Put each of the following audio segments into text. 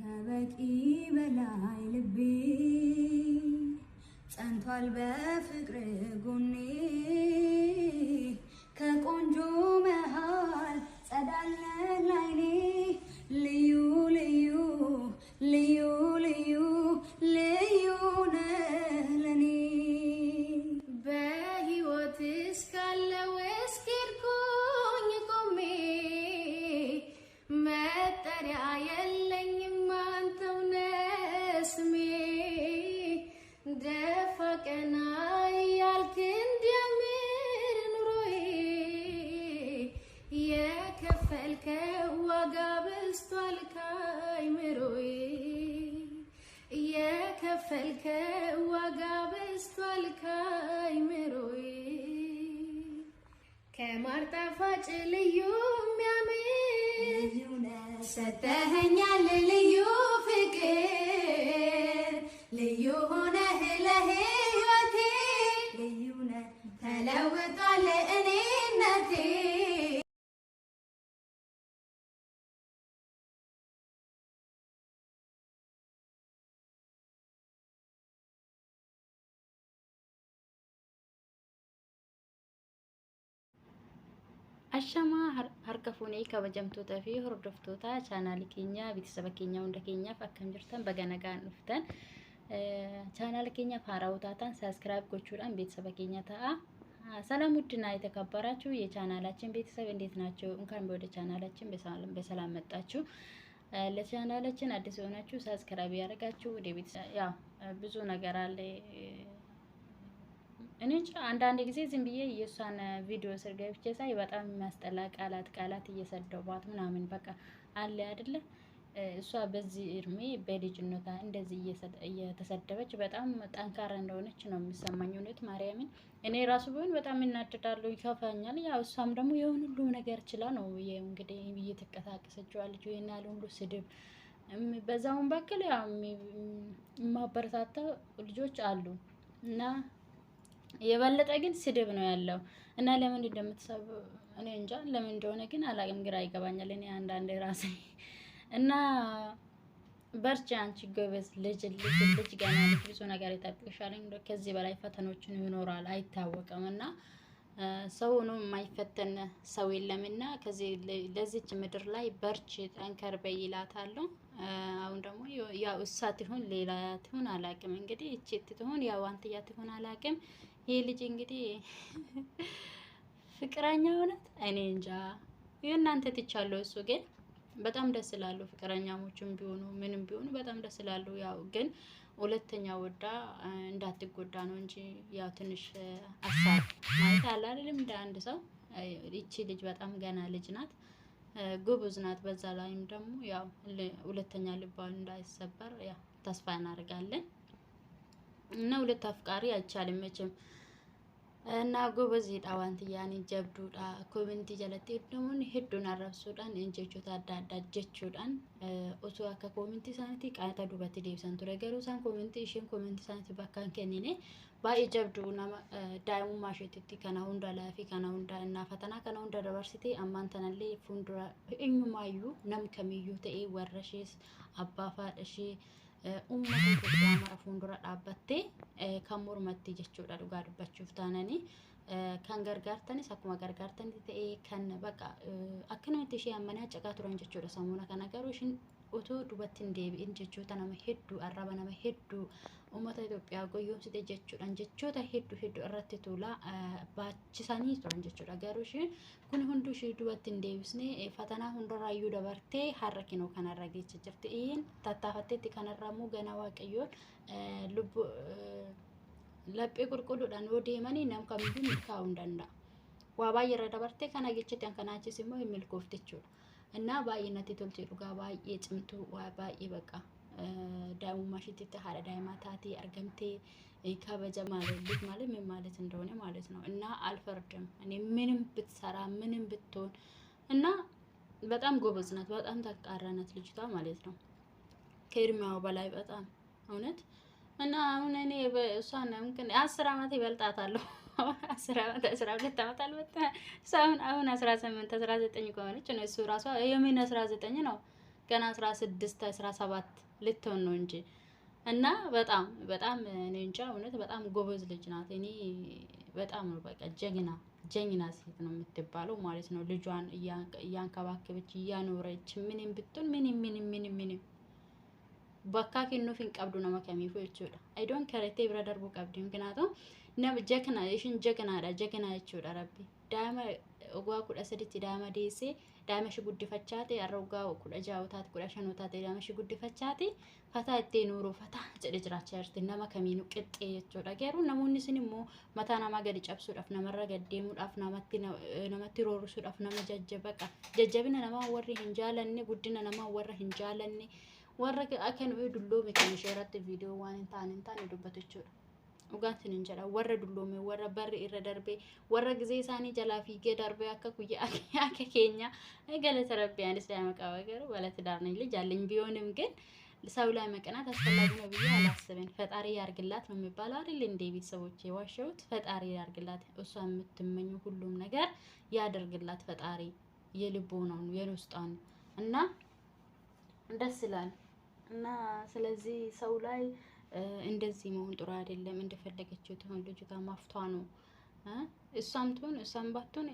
ከበቂ በላይ ልቤ ጸንቷል በፍቅር ጎኔ ከቆንጆ መሃል ጸዳለ ላይኔ ልዩ ልዩ ልዩ ልዩ ልዩ ነህ ለኔ በሕይወት እስካለው እስኪርኩኝ ቆሜ መጠሪያ የለኝም አንተው ነህ ስሜ ደፋ ቀና እያልክ እንዲያምር ኑሮዬ የከፈልከው ዋጋ በዝቷል ካይምሮዬ የከፈልከው ዋጋ በዝቷል ካይምሮዬ ከማር ጣፋጭ ልዩ የሚያምር ሰጠኸኛል ልዩ ፍቅር ልዩ ሆነህ ለሕይወቴ ልዩ ነህ ተለውጧል እኔነቴ Ashama harka fuunee kabajamtootaa fi hordoftoota chaanaala keenya beeksisa keenya hunda keenyaaf akkam jirtan baga nagaan dhuftan chaanaala keenya haarawaa taatan sabiskiraayib gochuudhaan beeksisa keenya ta'a. ሰላም ውድና የተከበራችሁ የቻናላችን ቤተሰብ እንዴት ናችሁ? እንኳን ወደ ቻናላችን በሰላም መጣችሁ። ለቻናላችን አዲስ የሆናችሁ ሳብስክራይብ ያደርጋችሁ ወደ ቤተሰብ ያው ብዙ ነገር አለ እኔ አንዳንድ ጊዜ ዝም ብዬ የሷን ቪዲዮ ስር ገብቼ ሳይ በጣም የሚያስጠላ ቃላት እየሰደቧት ምናምን በቃ አለ አይደለ እሷ በዚህ እድሜ በልጅነቷ እንደዚህ እየተሰደበች በጣም ጠንካራ እንደሆነች ነው የሚሰማኝ። እውነት ማርያምን እኔ ራሱ ቢሆን በጣም እናደዳለሁ፣ ይከፋኛል። ያው እሷም ደግሞ የሆነ ሁሉ ነገር ችላ ነው እንግዲህ እየተንቀሳቀሰችው ያለችው ይሄን ያለ ሁሉ ስድብ በዛውን በኩል ያው የማበረታታ ልጆች አሉ እና የበለጠ ግን ስድብ ነው ያለው እና ለምን እንደምትሰብ እኔ እንጃ ለምን እንደሆነ ግን አላቅም፣ ግራ ይገባኛል እኔ አንዳንዴ ራሴ እና በርቺ አንቺ ጎበዝ ልጅ ገና ልጅ ብዙ ነገር ይጠብቅሻል። ከዚህ በላይ ፈተኖችን ይኖራል አይታወቅም እና ሰው ነው የማይፈተን ሰው የለምና ከዚህ ለዚች ምድር ላይ በርቺ ጠንከር በይ ይላታለሁ። አሁን ደግሞ ያው እሳት ይሁን ሌላ ትሁን አላቅም፣ እንግዲህ እቺ ትሁን ያው አንትያ ትሁን አላቅም። ይሄ ልጅ እንግዲህ ፍቅረኛ ሆነት እኔ እንጃ የእናንተ ትቻለሁ። እሱ ግን በጣም ደስ ይላሉ ፍቅረኛሞችም ቢሆኑ ምንም ቢሆኑ በጣም ደስ ይላሉ። ያው ግን ሁለተኛ ወዳ እንዳትጎዳ ነው እንጂ ያው ትንሽ አሳብ ማለት አለ አይደለም እንደ አንድ ሰው እቺ ልጅ በጣም ገና ልጅ ናት፣ ጎበዝ ናት። በዛ ላይም ደግሞ ያው ሁለተኛ ልባን እንዳይሰበር ያው ተስፋ እናደርጋለን እና ሁለት አፍቃሪ አይቻልም መቼም እና ጎበዝ ዳዋንት ያኔ ጀብዱዳ ኮሚኒቲ ጀለቴ ደሞን ሄዱን አረብሱዳን እንጀቾታ አዳዳ ጀቾዳን ኦቶ አካ ኮሚኒቲ ሳንቲ ቃታ ዱበት ዴብሰን ተረገሩ ሳን ኮሚኒቲ እሺን ኮሚኒቲ ሳንቲ ባካን ከኒኔ ባይ ጀብዱና ዳይሙ ማሸቲቲ ከና ሁንዳ ላፊ ከና ሁንዳ እና ፈተና ከና ሁንዳ ዳቨርሲቲ አማንተናሌ ፉንዱራ እኙማዩ ነም ከሚዩ ተኤ ወረሽስ አባፋ እሺ ummata Itoophiyaa mara fuuldura dhaabbattee kan mormatti jechuudha. Dhugaa dubbachuuf taananii kan gargaartanis akkuma gargaartanii ta'ee kan baqa akka namatti ishee ammanaa caqaa turan jechuudha. Sammuna kana garuu ishiin otoo duubatti hin deebi'in jechoota nama hedduu arraba nama hedduu ummata Itoophiyaa goyoomsite jechuudhaan jechoota hedduu irratti tuula baachisanii turan jechuudha. Garuu ishiin kun hunduu ishee duubatti hin deebisne fatanaa hundarraayyuu dabartee har'a kinoo kanarra geecha jirti. Iin tattaafatteetti kanarraa immoo ganaa waaqayyoon lubbu laphee qulqulluudhaan yoo deemanii nam kamiyyuu milkaa'uu hin danda'a. Waa baay'ee irra dabartee kana jechuutti kan achiis immoo hin milkoofte jechuudha. እና ባይነቲ ቶልቲ ዱጋ ባይ የጭምቱ ባይ በቃ ዳይሙማ ሽቲት ሀረ ዳይማታቲ አርገምቴ ከበጀ ማለት ልጅ ማለት ምን ማለት እንደሆነ ማለት ነው። እና አልፈርድም እኔ ምንም ብትሰራ ምንም ብትሆን እና በጣም ጎበዝ ናት፣ በጣም ታቃራናት ልጅቷ ማለት ነው። ከእድሜዋ በላይ በጣም እውነት እና አሁን እኔ እሷን እንትን 10 አመት ይበልጣታለሁ 10 አመት 12 አመት አልበጣ ሳውን አሁን 18 19 ከሆነች ነው እሱ ራሷ የምን 19 ነው ገና 16 17 ልትሆን ነው እንጂ እና በጣም በጣም እኔ እንጃ እውነት በጣም ጎበዝ ልጅ ናት። እኔ በጣም ነው በቃ ጀግና ሴት ነው የምትባለው ማለት ነው። ልጇን እያንከባከበች እያኖረች ምንም ብትሆን ምንም በካ ኪኑፊን ቀብዱ ነማ ከሚፉ ይችላል አይ ዶንት ከር እቴ ብራ ደርቡ ቀብዱ ምክንያቱም ጀግና የሽን ጀግና ይችላል ረቢ ዳማ ኦጓ ኩዳ ሰዲቲ ዳማ ዴሴ ዳማ ሽ ጉድፈቻቴ አረውጋ ኩዳ ጃውታት ኩዳ ሸኖታት ዳማ ሽ ጉድፈቻቴ ፈታ እቴ ኑሮ ፈታ ጭድ ጅራቻርት ነማ ከሚኑ ቅጤ ይችላል ገሩ ነሙኒ ስንሞ መታ ናማ ገዲ ጨብሱ ዳፍ ነመረ ገዴሙ ዳፍ ነመቲ ሮሩሱ ዳፍ ነመ ጀጀበቃ ጀጀብነ ነማ ወሪ እንጃለኒ ጉድነ ነማ ወረ እንጃለኒ ወረ አከን ዱሎ መከን ሸራት ቪዲዮ ዋን እንታን ዱበቶቹ ugaantin injala warra dulloome warra barri irra darbe warra gizee isaanii jalaa fiigee darbe akka guyyaa akka keenya galata rabbiyaanis daa'ima qaba garuu ባለትዳር ነኝ ልጅ አለኝ ቢሆንም ግን ሰው ላይ መቀናት አስፈላጊ ነው ብዬ አላስብም። ፈጣሪ ያርግላት ነው የሚባለው አይደል እንዴ ቤተሰቦቼ? ዋሸሁት። ፈጣሪ ያርግላት፣ እሷ የምትመኘው ሁሉም ነገር ያደርግላት ፈጣሪ። የልቦናው ነው የውስጧን እና ደስ ይላል እና ስለዚህ ሰው ላይ እንደዚህ መሆን ጥሩ አይደለም። እንደፈለገችው ትሆን ልጅቷ ማፍቷ ነው። እሷም ባትሆን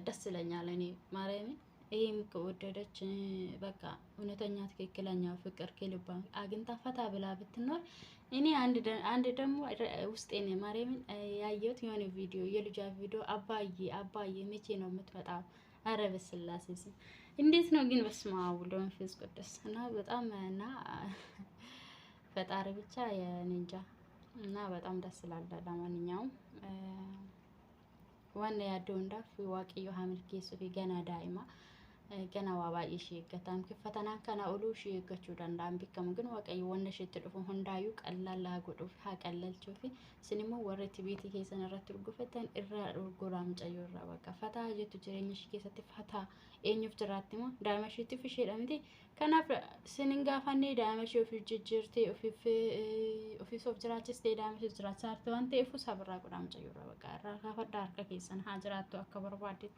ደስ ይለኛል እኔ ማርያምን። ይሄም ከወደደች በቃ እውነተኛ ትክክለኛ ፍቅር ከልባ አግኝታ ፈታ ብላ ብትኖር እኔ አንድ ደግሞ ውስጤን ማርያምን ያየሁት የሆነ ቪዲዮ የልጇ ቪዲዮ አባዬ መቼ ነው የምትመጣው? አረ በስላሴ እንዴት ነው ግን? በስመ አብ ወወልድ ወመንፈስ ቅዱስ እና በጣም እና ፈጣሪ ብቻ የኔንጃ እና በጣም ደስ ይላል። ለማንኛውም ዋና ያደው እንዳፍ ዋቂዮ ሀምል ኬሱ ገና ዳይማ ገና ዋባይ ሺ ገታም ከፈተና ከና ኦሉ ሺ ገቹ ዳንዳም ቢከም ግን ዋቀይ ወነሽ ትጥፉ ሁንዳዩ ቀላል አጎዱ ሀቀለል ቾፊ ስኒሙ ወረት ቤት ከሰነ ረትር ጉፈተን እራ ጎራም ጨዮራ በቃ ፈታ ጀቱ ጀረኝሽ ከሰት ፈታ ኤኙፍ ጅራቲሞ ዳማሽ ትፍሽ ዳምቲ ከናፍ ስንንጋ ፈኔ ዳማሽ ኦፊ ጅጅርቴ ኦፊስ ኦፍ ጅራችስ ዳማሽ ጅራቻርተ ወንቴ እፉ ሰብራ ጎራም ጨዮራ በቃ ራ ካፈዳ አርቀ ከሰነ ሀጅራቱ አከበርባዲት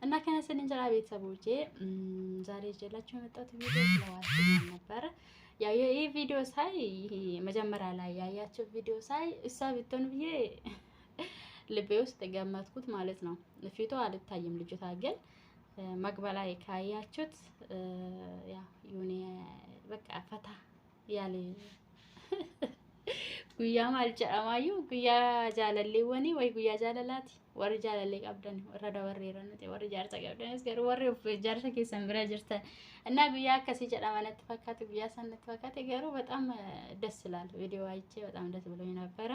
እና ከነሰን እንጀራ ቤተሰቦቼ ዛሬ ይዤላችሁ የመጣሁት ቪዲዮ ስለዋልኩኝ ነበር። ያው ይሄ ቪዲዮ ሳይ መጀመሪያ ላይ ያያችሁ ቪዲዮ ሳይ እሷ ብትሆን ብዬ ልቤ ውስጥ ገመትኩት ማለት ነው። ፊቷ አልታይም ልጅቷ ግን መግቢያ ላይ ካያችሁት ያው ዩኒ በቃ ፈታ ያለ ጉያ ማልጨማዩ ጉያ ጃለሌ ወኒ ወይ ጉያ ጃለላት ወር ጃለሌ ቀብደን ወረዳ ወሬረነቴ ወር ጃርሳ ቀብደን እስከ ወር ጃርሳ ከሰን ብራ ጅርተ እና ጉያ ከሲ ጨዳማነት ተፈካተ ጉያ ሰነት ተፈካተ ገሩ በጣም ደስ ይላል። ቪዲዮ አይቼ በጣም ደስ ብሎኝ ነበረ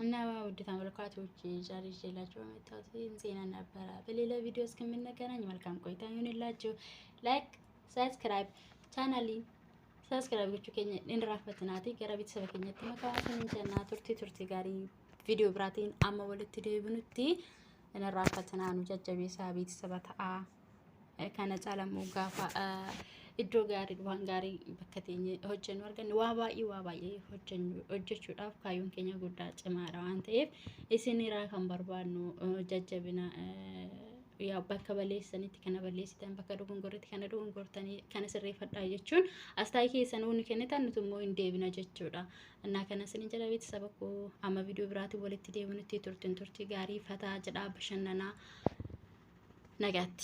እና ውድ ተመልካቾች ዛሬ ይዤላችሁ መጣሁት ዜና ነበረ። በሌላ ቪዲዮ እስከምንገናኝ መልካም ቆይታ ይሁንላችሁ። ላይክ ሰብስክራይብ ቻናሊ ሰብስክራይብ ግቹ ከኛ እንራፈትናቲ ገራ ቤተሰብ ከኛ ተመካዋትን እንጀና ቱርቲ ጋሪ ቪዲዮ ብራቲን አማ ወለት ደብኑቲ እንራፈትና ነው ጀጀቤሳ ቤተሰብ ታአ ከነጻ ለሞጋፋ እዶ ጋሪ ዱባን ጋሪ በከተኝ ሆጀን ወርገን ዋባይ ሆጀቹዳፍ ካዩን ከኛ ጉዳ ጭማራ አንተ እሲኒራ ከምበርባኑ ጀጀብና ያው በከበሌ ሰኒት ከነበሌሲተን በከዶን ጎርት ከነዶን ጎርተኒ ከነስሬ ፈዳ የቹን አስታይኬ ሰኑን ከነታንቱሞ እንዴብና ጀቹዳ እና ከነስን እንጀራ ቤተሰብኮ አማ ቪዲዮ ብራቲ ወለት ደብኑቲ ቱርቲ ጋሪ ፈታ ጀዳ በሸነና ነጋቲ